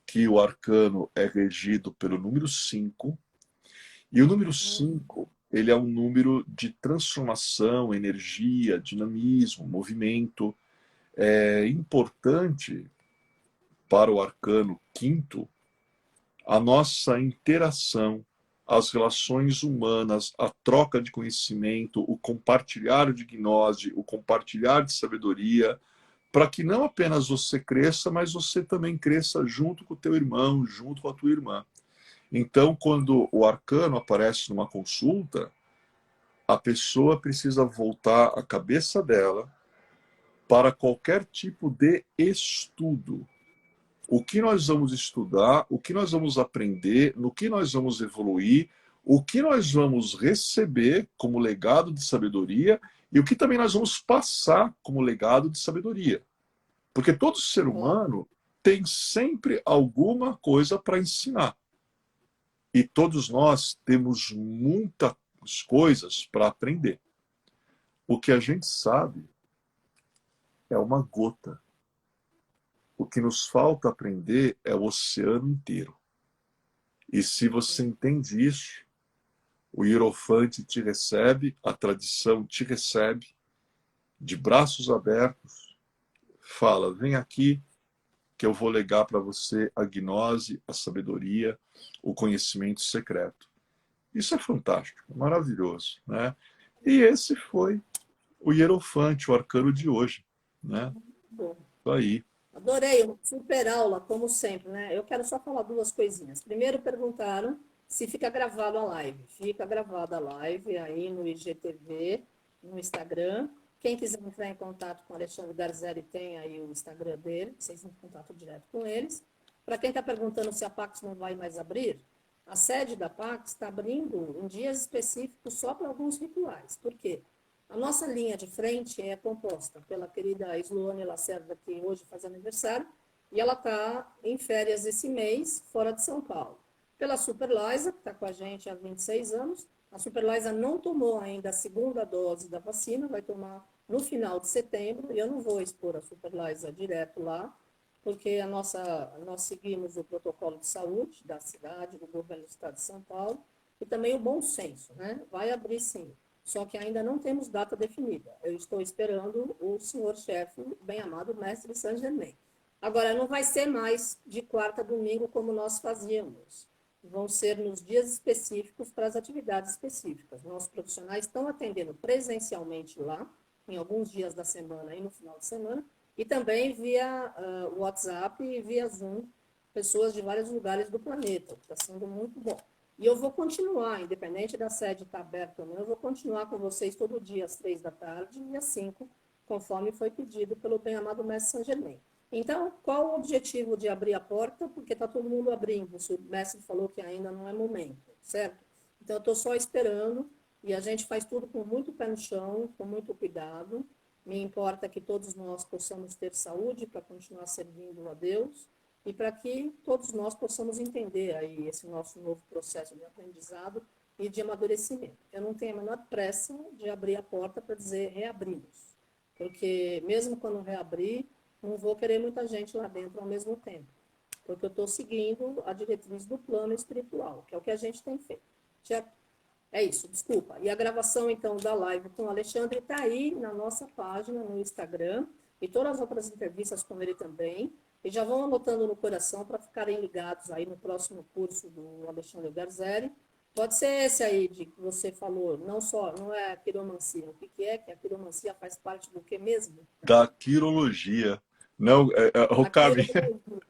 que o arcano é regido pelo número 5, e o número 5 ele é um número de transformação, energia, dinamismo, movimento. É importante para o arcano quinto a nossa interação, as relações humanas, a troca de conhecimento, o compartilhar de gnose, o compartilhar de sabedoria, para que não apenas você cresça, mas você também cresça junto com o teu irmão, junto com a tua irmã. Então, quando o arcano aparece numa consulta, a pessoa precisa voltar a cabeça dela para qualquer tipo de estudo. O que nós vamos estudar, o que nós vamos aprender, no que nós vamos evoluir, o que nós vamos receber como legado de sabedoria e o que também nós vamos passar como legado de sabedoria. Porque todo ser humano tem sempre alguma coisa para ensinar. E todos nós temos muitas coisas para aprender. O que a gente sabe é uma gota. O que nos falta aprender é o oceano inteiro. E se você entende isso, o Hierofante te recebe, a tradição te recebe, de braços abertos, fala, vem aqui que eu vou legar para você a gnose, a sabedoria, o conhecimento secreto. Isso é fantástico, maravilhoso, né? E esse foi o Hierofante, o arcano de hoje, né? Bom. Aí. Adorei, uma super aula, como sempre, né? Eu quero só falar duas coisinhas. Primeiro, perguntaram se fica gravado a live. Fica gravada a live aí no IGTV, no Instagram. Quem quiser entrar em contato com o Alexandre Garzelli, tem aí o Instagram dele, vocês entram em contato direto com eles. Para quem está perguntando se a Pax não vai mais abrir, a sede da Pax está abrindo em dias específicos só para alguns rituais. Por quê? A nossa linha de frente é composta pela querida Sloane Lacerda, que hoje faz aniversário, e ela está em férias esse mês, fora de São Paulo. Pela Super Liza, que está com a gente há 26 anos, a Super Liza não tomou ainda a segunda dose da vacina, vai tomar no final de setembro, e eu não vou expor a Super Liza direto lá, porque nós seguimos o protocolo de saúde da cidade, do governo do estado de São Paulo, e também o bom senso, né? Vai abrir sim, só que ainda não temos data definida. Eu estou esperando o senhor-chefe, bem-amado mestre Saint-Germain. Agora, não vai ser mais de quarta a domingo como nós fazíamos. Vão ser nos dias específicos para as atividades específicas. Nossos profissionais estão atendendo presencialmente lá, em alguns dias da semana e no final de semana, e também via WhatsApp e via Zoom, pessoas de vários lugares do planeta, está sendo muito bom. E eu vou continuar, independente da sede estar aberta ou não, eu vou continuar com vocês todo dia às 3 da tarde e às 5, conforme foi pedido pelo bem-amado mestre Saint-Germain. Então, qual o objetivo de abrir a porta? Porque está todo mundo abrindo, o mestre falou que ainda não é momento, certo? Então, eu estou só esperando e a gente faz tudo com muito pé no chão, com muito cuidado. Me importa que todos nós possamos ter saúde para continuar servindo a Deus e para que todos nós possamos entender aí esse nosso novo processo de aprendizado e de amadurecimento. Eu não tenho a menor pressa de abrir a porta para dizer reabrimos, porque mesmo quando reabrir, não vou querer muita gente lá dentro ao mesmo tempo, porque eu estou seguindo a diretriz do plano espiritual, que é o que a gente tem feito. É isso, desculpa. E a gravação, então, da live com o Alexandre está aí na nossa página, no Instagram, e todas as outras entrevistas com ele também. E já vão anotando no coração para ficarem ligados aí no próximo curso do Alexandre Garzelli. Pode ser esse aí de que você falou, não só, não é a quiromancia. O que é que a quiromancia faz parte do que mesmo? Da quirologia. Não, A Carmen, quiromancia.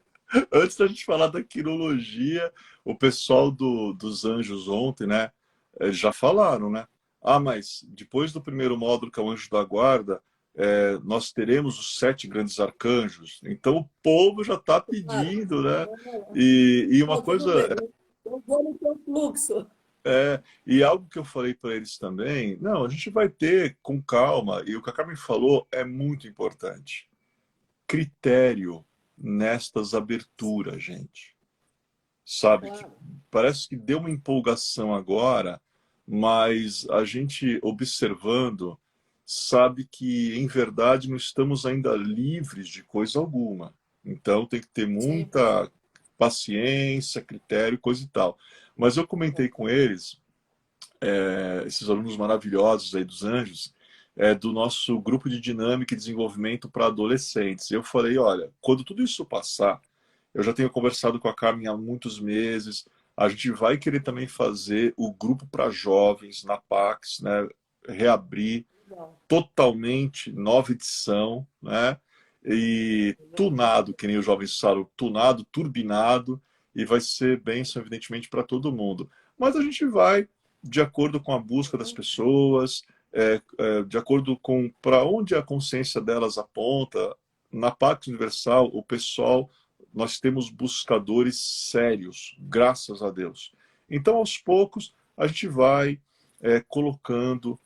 antes da gente falar da quirologia, o pessoal dos anjos ontem, né, já falaram, né? Ah, mas depois do primeiro módulo, que é o anjo da guarda, nós teremos os 7 grandes arcanjos. Então o povo já está Claro. pedindo, né? E uma Não, tudo coisa, bem. Eu vou no seu fluxo. e algo que eu falei para eles também, não, a gente vai ter com calma, e o que a Carmen falou é muito importante. Critério nestas aberturas, gente. Sabe que Claro. parece que deu uma empolgação agora, mas a gente observando sabe que em verdade não estamos ainda livres de coisa alguma. Então tem que ter 100%. muita paciência, critério, coisa e tal. Mas eu comentei com eles, esses alunos maravilhosos aí dos Anjos, do nosso grupo de dinâmica e desenvolvimento para adolescentes. Eu falei, olha, quando tudo isso passar, eu já tenho conversado com a Carmen há muitos meses. A gente vai querer também fazer o grupo para jovens na Pax, né? Reabrir Legal. totalmente nova edição, né? E Legal. tunado, que nem os jovens falam, tunado, turbinado, e vai ser bênção, evidentemente, para todo mundo. Mas a gente vai de acordo com a busca das pessoas, de acordo com para onde a consciência delas aponta. Na Pax Universal, o pessoal, nós temos buscadores sérios, graças a Deus. Então, aos poucos, a gente vai colocando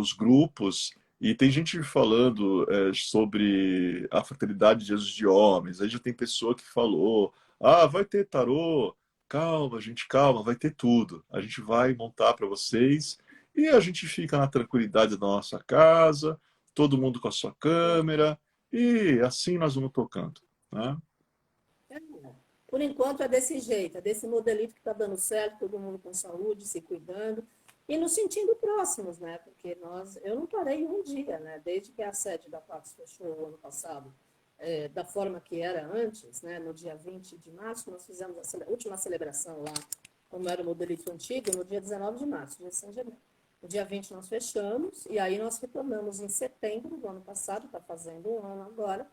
os grupos, e tem gente falando sobre a fraternidade de Jesus de homens. Aí já tem pessoa que falou: ah, vai ter tarô. Calma, gente, calma, vai ter tudo. A gente vai montar para vocês e a gente fica na tranquilidade da nossa casa, todo mundo com a sua câmera, e assim nós vamos tocando, né? É. Por enquanto é desse jeito, é desse modelito que está dando certo, todo mundo com saúde, se cuidando e nos sentindo próximos, né? Porque eu não parei um dia, né? Desde que a sede da Pax fechou o ano passado, da forma que era antes, né? No dia 20 de março, nós fizemos a última celebração lá, como era o modelito antigo, no dia 19 de março, dia de São Germain. No dia 20 nós fechamos, e aí nós retornamos em setembro do ano passado, está fazendo um ano agora,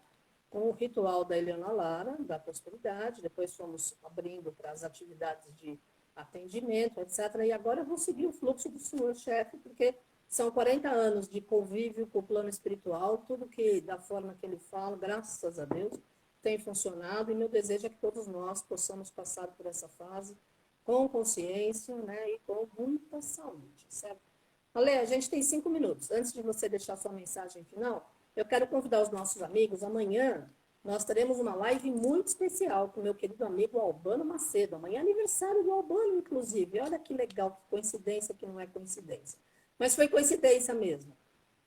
com o ritual da Eliana Lara, da prosperidade, depois fomos abrindo para as atividades de atendimento, etc. E agora eu vou seguir o fluxo do senhor chefe, porque são 40 anos de convívio com o plano espiritual, tudo que, da forma que ele fala, graças a Deus, tem funcionado, e meu desejo é que todos nós possamos passar por essa fase com consciência, né, e com muita saúde, certo? Ale, a gente tem 5 minutos. Antes de você deixar sua mensagem final, eu quero convidar os nossos amigos. Amanhã nós teremos uma live muito especial com meu querido amigo Albano Macedo. Amanhã é aniversário do Albano, inclusive. Olha que legal, que coincidência que não é coincidência. Mas foi coincidência mesmo.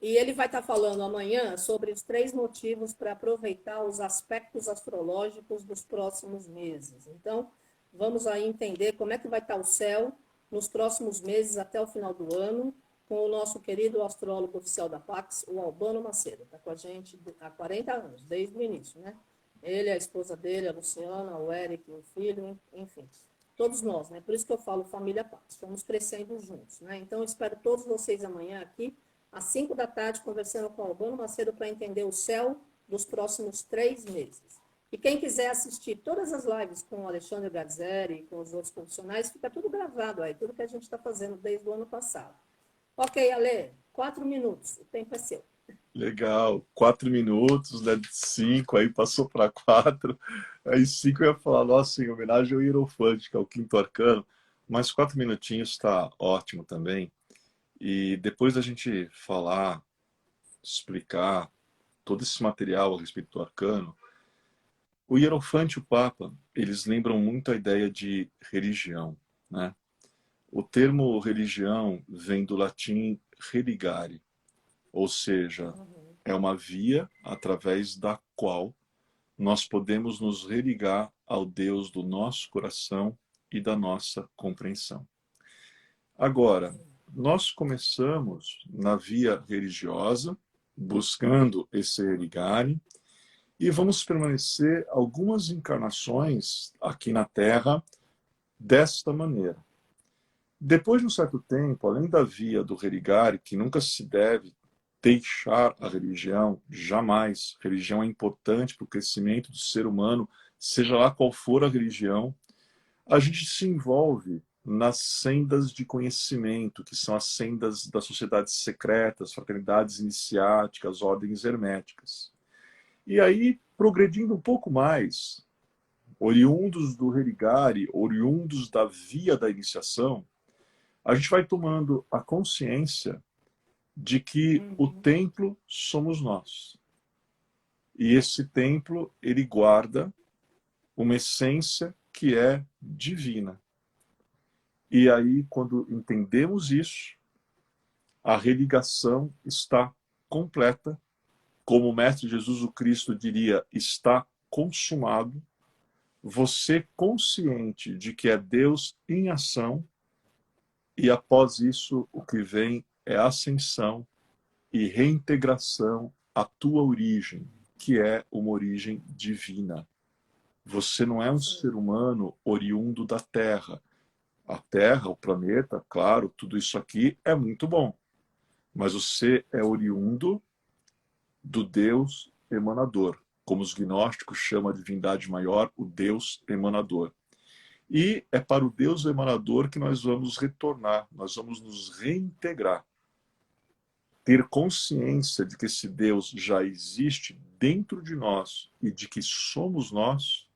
E ele vai estar falando amanhã sobre os 3 motivos para aproveitar os aspectos astrológicos dos próximos meses. Então, vamos aí entender como é que vai estar o céu nos próximos meses até o final do ano, com o nosso querido astrólogo oficial da Pax, o Albano Macedo. Está com a gente há 40 anos, desde o início, né? Ele, a esposa dele, a Luciana, o Eric, o filho, enfim. Todos nós, né? Por isso que eu falo família Pax. Fomos crescendo juntos, né? Então, eu espero todos vocês amanhã aqui, às 5 da tarde, conversando com o Albano Macedo para entender o céu dos próximos 3 meses. E quem quiser assistir todas as lives com o Alexandre Garzeri e com os outros profissionais, fica tudo gravado aí, tudo que a gente está fazendo desde o ano passado. Ok, Ale, 4 minutos, o tempo é seu. Legal, 4 minutos, né, de 5, aí passou para 4, aí 5 eu ia falar, nossa, em homenagem ao Hierofante, que é o quinto arcano, mas 4 minutinhos está ótimo também. E depois da gente falar, explicar todo esse material a respeito do arcano, o Hierofante e o Papa, eles lembram muito a ideia de religião, né? O termo religião vem do latim religare, ou seja, é uma via através da qual nós podemos nos religar ao Deus do nosso coração e da nossa compreensão. Agora, nós começamos na via religiosa, buscando esse religare, e vamos permanecer algumas encarnações aqui na Terra desta maneira. Depois de um certo tempo, além da via do religare, que nunca se deve deixar a religião, jamais. Religião é importante para o crescimento do ser humano, seja lá qual for a religião. A gente se envolve nas sendas de conhecimento, que são as sendas das sociedades secretas, fraternidades iniciáticas, ordens herméticas. E aí, progredindo um pouco mais, oriundos do religare, oriundos da via da iniciação, a gente vai tomando a consciência de que o templo somos nós. E esse templo, ele guarda uma essência que é divina. E aí, quando entendemos isso, a religação está completa. Como o Mestre Jesus o Cristo diria, está consumado. Você consciente de que é Deus em ação, e após isso o que vem é ascensão e reintegração à tua origem, que é uma origem divina. Você não é um ser humano oriundo da Terra. A Terra, o planeta, claro, tudo isso aqui é muito bom. Mas você é oriundo do Deus emanador, como os gnósticos chamam a divindade maior, o Deus emanador. E é para o Deus emanador que nós vamos retornar, nós vamos nos reintegrar. Ter consciência de que esse Deus já existe dentro de nós e de que somos nós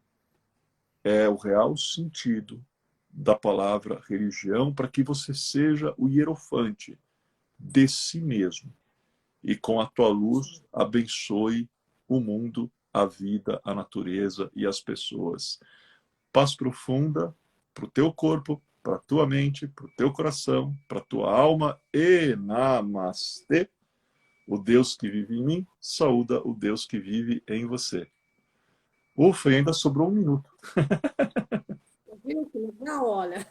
é o real sentido da palavra religião, para que você seja o hierofante de si mesmo e com a tua luz abençoe o mundo, a vida, a natureza e as pessoas. Paz profunda para o teu corpo, para a tua mente, para o teu coração, para a tua alma, e namastê. O Deus que vive em mim saúda o Deus que vive em você. Ufa, e ainda sobrou 1 minuto. Viu que legal? Olha.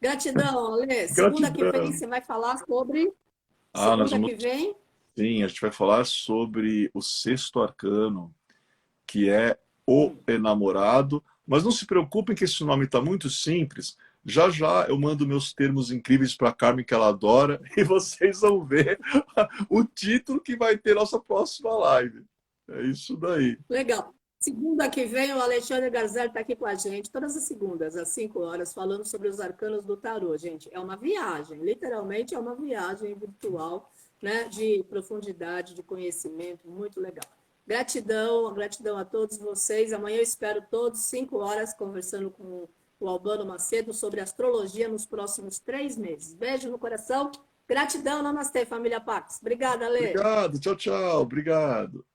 Gratidão, Ale. Segunda que vem você vai falar sobre. Nós Segunda vamos... que vem. Sim, a gente vai falar sobre o sexto arcano, que é o enamorado. Mas não se preocupem que esse nome está muito simples. Já já eu mando meus termos incríveis para a Carmen, que ela adora, e vocês vão ver o título que vai ter nossa próxima live. É isso daí. Legal. Segunda que vem, o Alexandre Garzelli está aqui com a gente, todas as segundas, às 5 horas, falando sobre os arcanos do tarô, gente. É uma viagem, literalmente é uma viagem virtual, né, de profundidade, de conhecimento, muito legal. Gratidão, gratidão a todos vocês. Amanhã eu espero todos, 5 horas, conversando com o Albano Macedo sobre astrologia nos próximos 3 meses. Beijo no coração. Gratidão, namastê, família Pax. Obrigada, Ale. Obrigado, tchau, tchau. Obrigado.